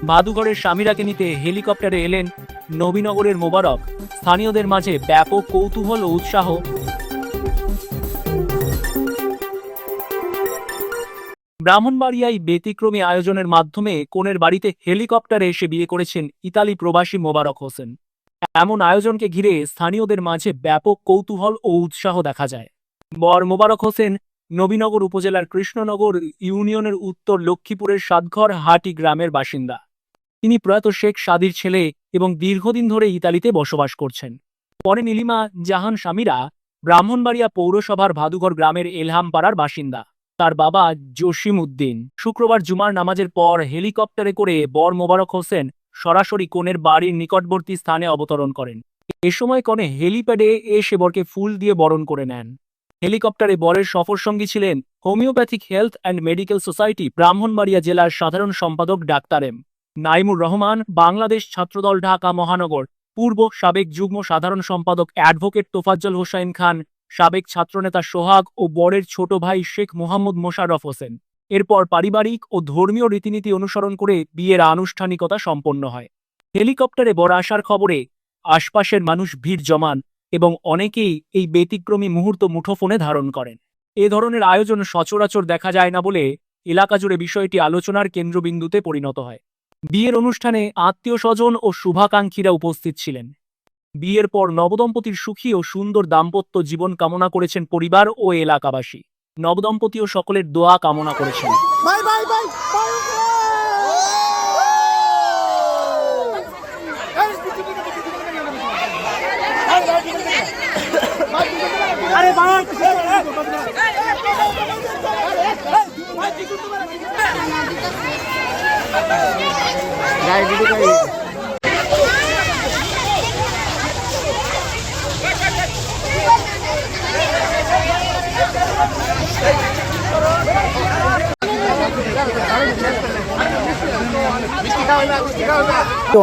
ভাদুঘরের স্বামীরাকে নিতে হেলিকপ্টারে এলেন নবীনগরের মোবারক। স্থানীয়দের মাঝে ব্যাপক কৌতূহল ও উৎসাহ। ব্রাহ্মণবাড়িয়ায় ব্যতিক্রমী আয়োজনের মাধ্যমে কনের বাড়িতে হেলিকপ্টারে এসে বিয়ে করেছেন ইতালি প্রবাসী মোবারক হোসেন। এমন আয়োজনকে ঘিরে স্থানীয়দের মাঝে ব্যাপক কৌতূহল ও উৎসাহ দেখা যায়। বর মোবারক হোসেন নবীনগর উপজেলার কৃষ্ণনগর ইউনিয়নের উত্তর লক্ষ্মীপুরের সাতঘর হাটি গ্রামের বাসিন্দা। তিনি প্রয়াত শেখ সাদির ছেলে এবং দীর্ঘদিন ধরে ইতালিতে বসবাস করছেন। পরে নীলিমা জাহান স্বামীরা ব্রাহ্মণবাড়িয়া পৌরসভার ভাদুঘর গ্রামের এলহাম পাড়ার বাসিন্দা। তার বাবা জসিম উদ্দিন শুক্রবার জুমার নামাজের পর হেলিকপ্টারে করে বর মোবারক হোসেন সরাসরি কনের বাড়ির নিকটবর্তী স্থানে অবতরণ করেন। এ সময় কনে হেলিপ্যাডে এসে বরকে ফুল দিয়ে বরণ করে নেন। হেলিকপ্টারে বরের সফরসঙ্গী ছিলেন homeopathic health and medical society Brahmanbaria জেলার সাধারণ সম্পাদক ডাক্তার এম নাইমুর রহমান, বাংলাদেশ ছাত্রদল ঢাকা মহানগর পূর্ব সাবেক যুগ্ম সাধারণ সম্পাদক অ্যাডভোকেট তোফাজ্জল হোসাইন খান, সাবেক ছাত্রনেতা সোহাগ ও বরের ছোট ভাই শেখ মোহাম্মদ মোশাররফ হোসেন। এরপর পারিবারিক ও ধর্মীয় রীতিনীতি অনুসরণ করে বিয়ের আনুষ্ঠানিকতা সম্পন্ন হয়। হেলিকপ্টারে বর আসার খবরে আশপাশের মানুষ ভিড় জমান এবং অনেকেই এই ব্যতিক্রমী মুহূর্ত মুঠোফোনে ধারণ করেন। এ ধরনের আয়োজন সচরাচর দেখা যায় না বলে এলাকা জুড়ে বিষয়টি আলোচনার কেন্দ্রবিন্দুতে পরিণত হয়। বিয়ের অনুষ্ঠানে আত্মীয় স্বজন ও শুভাকাঙ্ক্ষীরা উপস্থিত ছিলেন। বিয়ের পর নবদম্পতির সুখী ও সুন্দর দাম্পত্য জীবন কামনা করেছেন পরিবার ও এলাকাবাসী। নবদম্পতি ও সকলের দোয়া কামনা করেছেন।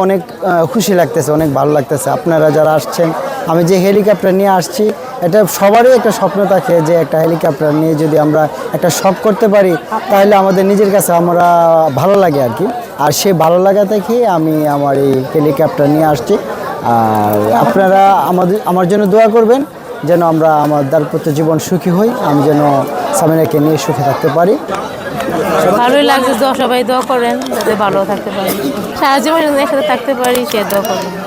অনেক খুশি লাগতেছে, অনেক ভালো লাগতেছে। আপনারা যারা আসছেন, আমি যে হেলিকপ্টার নিয়ে আসছি, এটা সবারই একটা স্বপ্ন থাকে যে একটা হেলিকপ্টার নিয়ে যদি আমরা একটা শখ করতে পারি তাহলে আমাদের নিজের কাছে আমরা ভালো লাগে আর কি। আর সে ভালো লাগা থেকে আমি আমার এই হেলিকপ্টার নিয়ে আসছি। আর আপনারা আমার জন্য দোয়া করবেন যেন আমরা আমার দাম্পত্য জীবন সুখী হই, আমি যেন সামিনাকে নিয়ে সুখে থাকতে পারি। ভালোই লাগছে, সবাই দোয়া করেন যাতে ভালো থাকতে পারি, সারা জীবন একসাথে থাকতে পারি, সে দোয়া করেন।